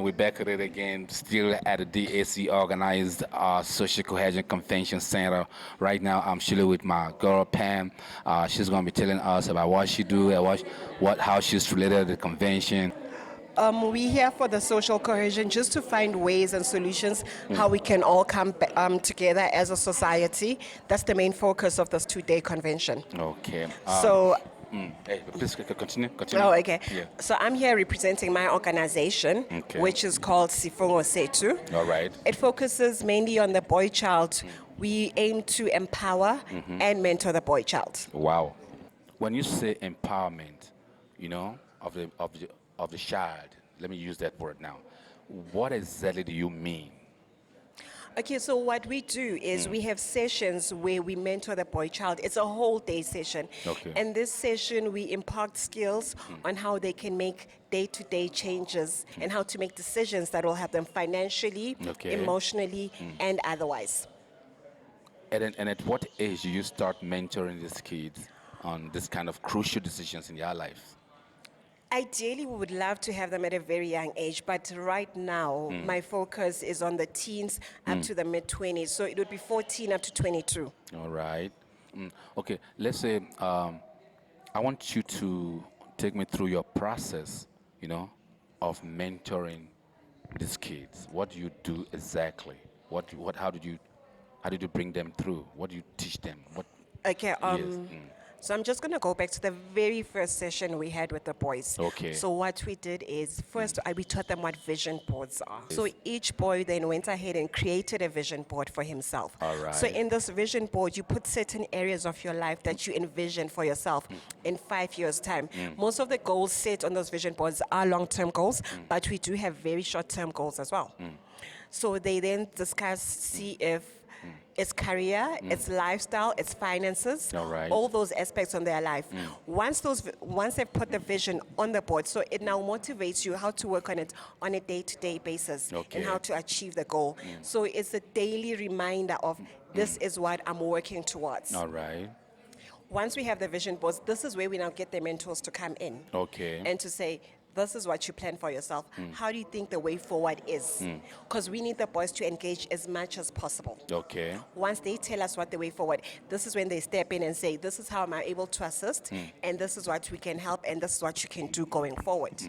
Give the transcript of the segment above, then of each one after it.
and we're back at it again, still at the DAC organized Social Cohesion Convention Center. Right now, I'm chilling with my girl Pam. She's gonna be telling us about what she do and how she's related to the convention. We here for the social cohesion just to find ways and solutions how we can all come together as a society. That's the main focus of this two-day convention. Okay. So, Hey, please continue. Continue. oh, okay. Yeah. So I'm here representing my organization, Okay. which is called Sifungo Setu. All right. It focuses mainly on the boy child. We aim to empower and mentor the boy child. Wow. When you say empowerment, you know, of the child, let me use that word now. What exactly do you mean? Okay, so what we do is we have sessions where we mentor the boy child. It's a whole day session. Okay. And this session, we impart skills on how they can make day-to-day changes and how to make decisions that will help them financially, Okay. emotionally, and otherwise. And at what age do you start mentoring these kids on this kind of crucial decisions in their life? Ideally, we would love to have them at a very young age, but right now, my focus is on the teens up to the mid-20s. So it would be 14 up to 22. All right. Okay, let's say I want you to take me through your process, you know, of mentoring these kids. What do you do exactly? How did you bring them through? What do you teach them? Okay, Yes. so I'm just going to go back to the very first session we had with the boys. Okay. So what we did is, first we taught them what vision boards are. Yes. So each boy then went ahead and created a vision board for himself. All right. So in this vision board, you put certain areas of your life that you envision for yourself in 5 years' time. Most of the goals set on those vision boards are long-term goals, but we do have very short-term goals as well. So they then discuss, see if it's career, it's lifestyle, it's finances, All right. all those aspects on their life. Once they've put the vision on the board, so it now motivates you how to work on it on a day-to-day basis Okay. and how to achieve the goal. So it's a daily reminder of this is what I'm working towards. All right. Once we have the vision boards, this is where we now get the mentors to come in Okay. and to say, this is what you plan for yourself. How do you think the way forward is? Because we need the boys to engage as much as possible. Okay. Once they tell us what the way forward, this is when they step in and say, this is how am I able to assist, and this is what we can help, and this is what you can do going forward.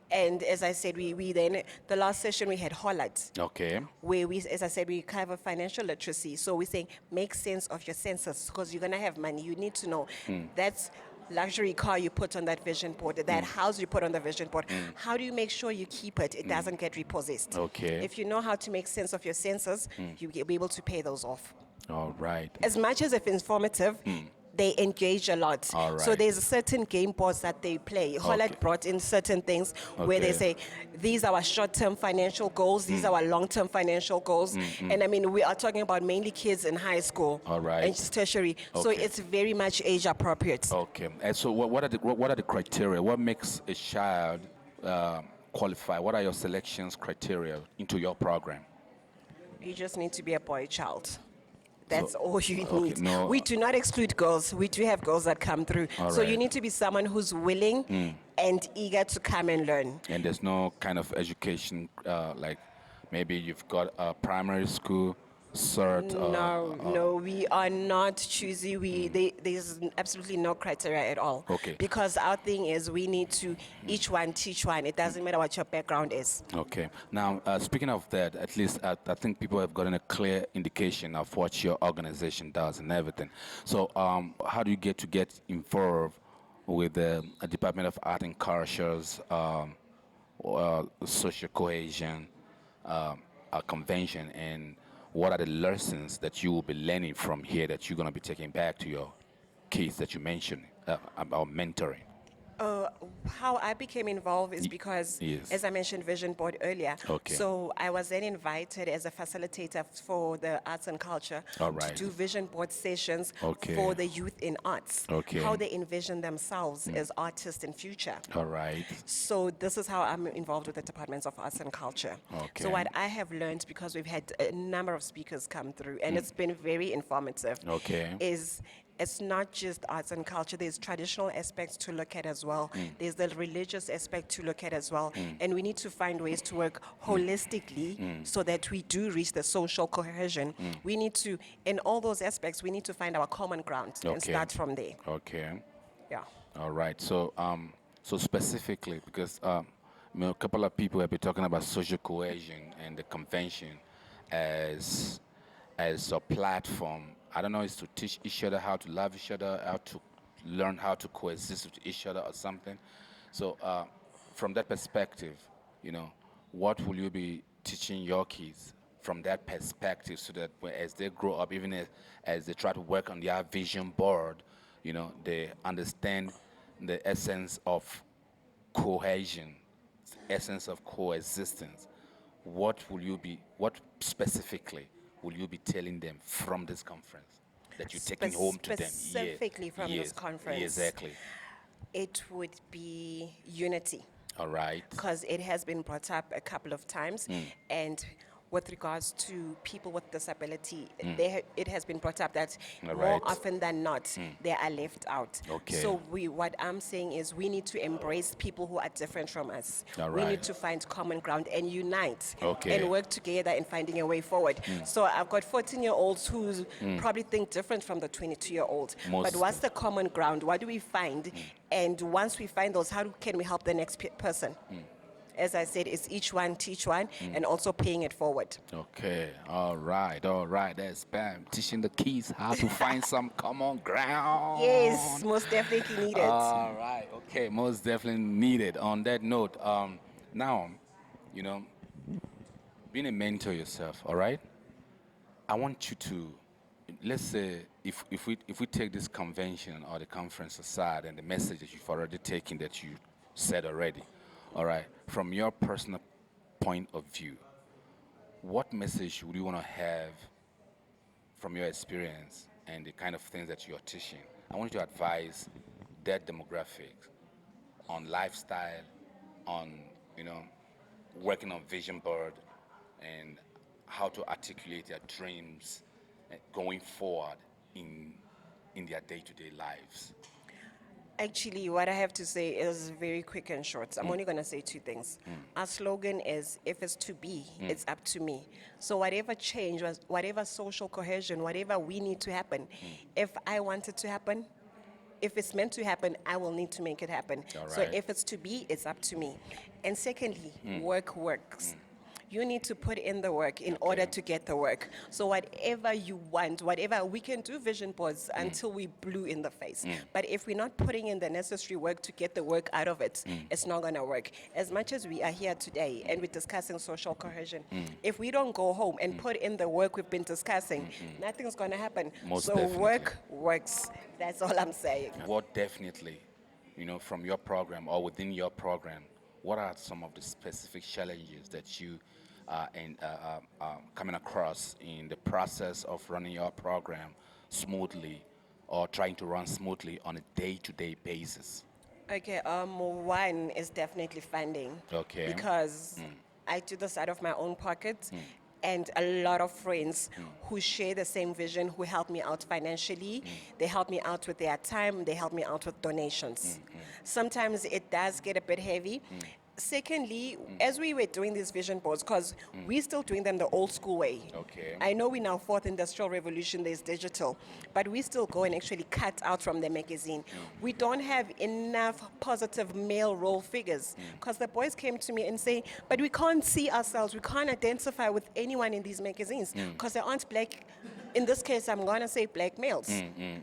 And as I said, we then, the last session we had Holland, Okay. where we, as I said, we cover financial literacy. So we're saying, make sense of your senses, because you're going to have money. You need to know that's luxury car you put on that vision board, that house you put on the vision board. How do you make sure you keep it? It doesn't get repossessed. Okay. If you know how to make sense of your senses, you'll be able to pay those off. All right. As much as it's informative, they engage a lot. All So right. there's a certain game boards that they play. Holland brought in certain things where they Okay. say, these are our short-term financial goals, these are our long-term financial goals. And I mean, we are talking about mainly kids in high school All right. and tertiary. So Okay. it's very much age appropriate. Okay. And so what are the criteria? What makes a child qualify? What are your selections criteria into your program? You just need to be a boy child. That's So- all you okay, need. no- We do not exclude girls. We do have girls that come through. All So you right. need to be someone who's willing and eager to come and learn. And there's no kind of education like maybe you've got a primary school cert. No, we are not choosy. There's absolutely no criteria at all. Okay. Because our thing is we need to each one teach one. It doesn't matter what your background is. Okay. Now, speaking of that, at least I think people have gotten a clear indication of what your organization does and everything. So, how do you get involved with the Department of Art and Culture's social cohesion convention, and what are the lessons that you will be learning from here that you're going to be taking back to your kids that you mentioned about mentoring? How I became involved is because, yes. as I mentioned, Vision Board earlier. Okay. So I was then invited as a facilitator for the arts and culture All right. to do Vision Board sessions Okay. for the youth in arts. Okay. How they envision themselves as artists in future. All right. So this is how I'm involved with the Departments of Arts and Culture. Okay. So what I have learned, because we've had a number of speakers come through, and it's been very informative, Okay. is it's not just arts and culture. There's traditional aspects to look at as well. There's the religious aspect to look at as well. And we need to find ways to work holistically so that we do reach the social cohesion. We need to, in all those aspects, we need to find our common ground and Okay. start from there. Okay. Yeah. All right. So, so specifically, because a couple of people have been talking about social cohesion and the convention as as a platform. I don't know, is to teach each other how to love each other, how to learn how to coexist with each other, or something. So, from that perspective, you know, what will you be teaching your kids from that perspective, so that as they grow up, even as they try to work on their vision board, they understand the essence of cohesion, essence of coexistence. What specifically will you be telling them from this conference that you're taking home to them? Yeah, Specifically from this yes, conference, exactly. it would be unity, All right. because it has been brought up a couple of times, and with regards to people with disability, it has been brought up that All more right. often than not, they are left out. Okay. So what I'm saying is we need to embrace people who are different from us. All We right. need to find common ground and unite Okay. and work together in finding a way forward. So I've got 14-year-olds who probably think different from the 22-year-old. Most But what's the common ground? What do we find? And once we find those, can we help the next person? As I said, it's each one teach one, and also paying it forward. Okay, all right, all right. That's bam. Teaching the kids how to find some common ground. Yes, most definitely needed. All right, okay, most definitely needed. On that note, now, you know, being a mentor yourself, all right? I want you to, let's say, if we take this convention or the conference aside and the message that you've already taken, that you said already, all right, from your personal point of view, what message would you want to have from your experience and the kind of things that you're teaching? I want you to advise that demographics on lifestyle, on working on vision board, and how to articulate their dreams going forward in their day-to-day lives. Actually, what I have to say is very quick and short. I'm only going to say two things. Our slogan is, if it's to be, it's up to me. So whatever change, whatever social cohesion, whatever we need to happen, if I want it to happen, if it's meant to happen, I will need to make it happen. All So right. if it's to be, it's up to me. And secondly, work works. You need to put in the work in order to get the work. So whatever you want, whatever, we can do vision boards until we blue in the face. But if we're not putting in the necessary work to get the work out of it, it's not going to work. As much as we are here today and we're discussing social cohesion, if we don't go home and put in the work we've been discussing, nothing's going to happen. Most so definitely. work works. That's all I'm saying. What definitely, from your program or within your program, what are some of the specific challenges that you coming across in the process of running your program smoothly, or trying to run smoothly on a day-to-day basis? Okay, one is definitely funding. Okay. Because I do this out of my own pocket, and a lot of friends who share the same vision, who help me out financially, they help me out with their time, they help me out with donations. Sometimes it does get a bit heavy. Secondly, as we were doing these vision boards, because we're still doing them the old school way. Okay. I know we're now fourth industrial revolution, there's digital, but we still go and actually cut out from the magazine. We don't have enough positive male role figures, because the boys came to me and say, but we can't see ourselves, we can't identify with anyone in these magazines, because there aren't black, in this case I'm going to say black males,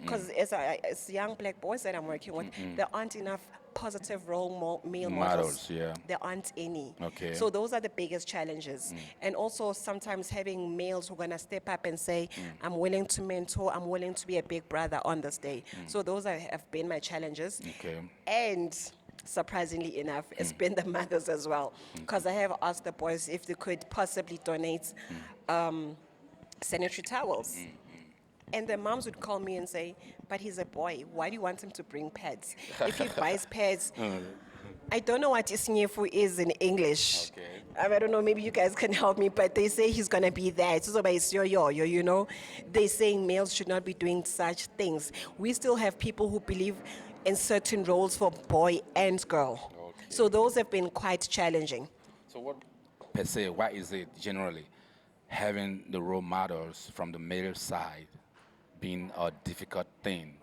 because as young black boys that I'm working with, there aren't enough positive male models. Yeah. There aren't any. Okay. So those are the biggest challenges. And also sometimes having males who are going to step up and say, I'm willing to mentor, I'm willing to be a big brother on this day. So those have been my challenges. Okay. And surprisingly enough, it's been the mothers as well. Because I have asked the boys if they could possibly donate sanitary towels. And the moms would call me and say, but he's a boy, why do you want him to bring pads? If he buys pads, I don't know what isinyefu is in English. Okay. I don't know, maybe you guys can help me, but they say he's gonna be that. So by you know, they saying males should not be doing such things. We still have people who believe in certain roles for boy and girl. So Okay. those have been quite challenging. So what per se, why is it generally having the role models from the male side being a difficult thing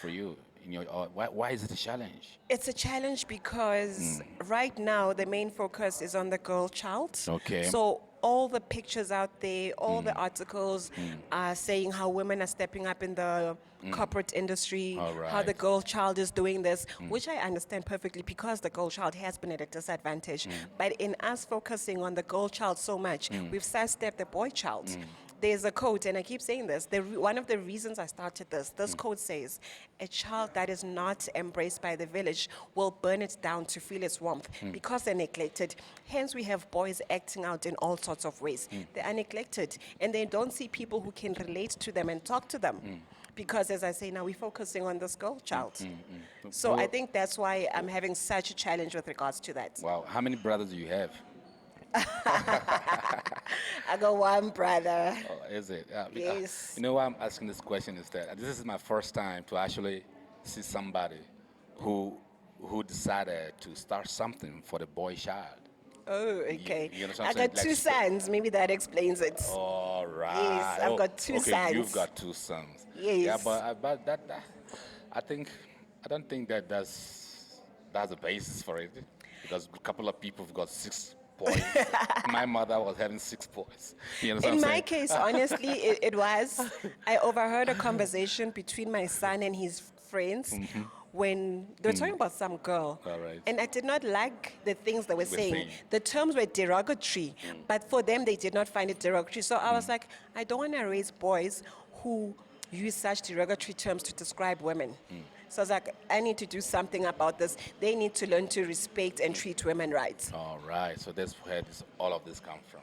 for you? In your, why is it a challenge? It's a challenge because right now the main focus is on the girl child. Okay. So all the pictures out there, all the articles are saying how women are stepping up in the corporate industry, All how the right. girl child is doing this, which I understand perfectly because the girl child has been at a disadvantage. But in us focusing on the girl child so much, we've sidestepped the boy child. There's a quote, and I keep saying this. One of the reasons I started this quote says, "A child that is not embraced by the village will burn it down to feel its warmth because they're neglected." Hence, we have boys acting out in all sorts of ways. They are neglected, and they don't see people who can relate to them and talk to them. Because, as I say now, we're focusing on this girl child. So I think that's why I'm having such a challenge with regards to that. Wow. How many brothers do you have? I got one brother. Oh, is it? Yes. You know why I'm asking this question is that this is my first time to actually see somebody who who decided to start something for the boy child. Oh, okay. You understand I what I'm got saying? two sons. Maybe that explains it. All Yes, right. I've Oh, got two okay, sons. you've got two sons. Yes. Yeah, but that I think I don't think that's a basis for it because a couple of people have got 6 boys. My mother was having 6 boys. You know what In I'm my saying? case, honestly, it was. I overheard a conversation between my son and his friends when they were talking about some girl. All right. And I did not like the things they were saying. saying. The terms were derogatory, but for them, they did not find it derogatory. So I was like, I don't want to raise boys who use such derogatory terms to describe women. So I was like, I need to do something about this. They need to learn to respect and treat women right. All right. So that's where all of this comes from.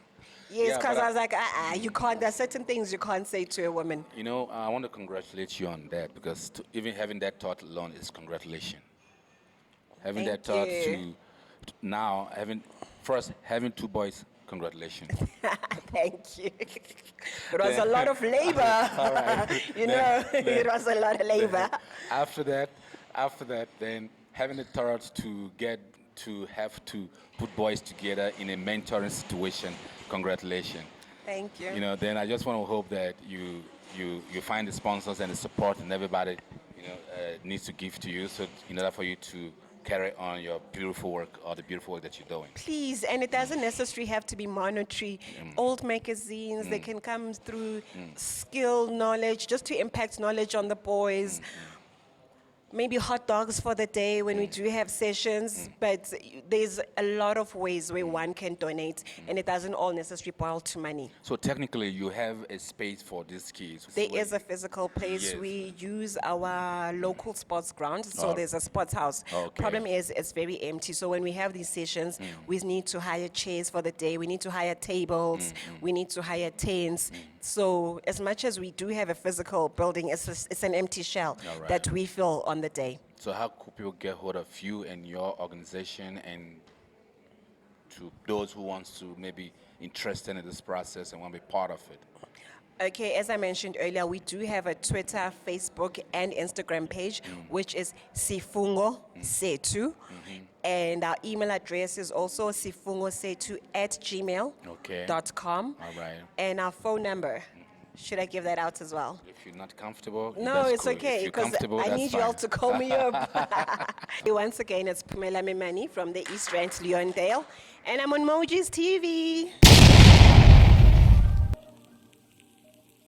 Yes, Yeah, because but I was like, you can't, there's certain things you can't say to a woman. you know, I want to congratulate you on that because even having that thought alone is congratulation. Having Thank that thought you. to now having 2 boys, congratulations. Thank you. It was a lot of labor. All right. You know, it was a lot of labor. after that, then having the thought to have to put boys together in a mentoring situation, congratulations. Thank you. You know, then I just want to hope that you find the sponsors and the support and everybody, needs to give to you so in order for you to carry on your beautiful work or the beautiful work that you're doing. Please, and it doesn't necessarily have to be monetary. Old magazines, they can come through skill knowledge, just to impact knowledge on the boys. Maybe hot dogs for the day when we do have sessions, but there's a lot of ways where one can donate, and it doesn't all necessarily boil to money. So technically, you have a space for these kids. There is a physical place. Yes. We use our local sports ground, so Oh. there's a sports house. Okay. Problem is, it's very empty. So when we have these sessions, we need to hire chairs for the day. We need to hire tables. We need to hire tents. So as much as we do have a physical building, it's an empty shell All right. that we fill on the day. So how could people get hold of you and your organization and to those who wants to maybe interested in this process and want to be part of it? Okay, as I mentioned earlier, we do have a Twitter, Facebook, and Instagram page, which is Sifungo Setu. And our email address is also sifungosetu@gmail.com. All right. And our phone number, should I give that out as well? If you're not comfortable, No, that's it's cool. okay, If you're because comfortable, I that's need you all fine. to call me up. Once again, it's Phumela Memani from the East Rand, Leondale, and I'm on Moji's TV.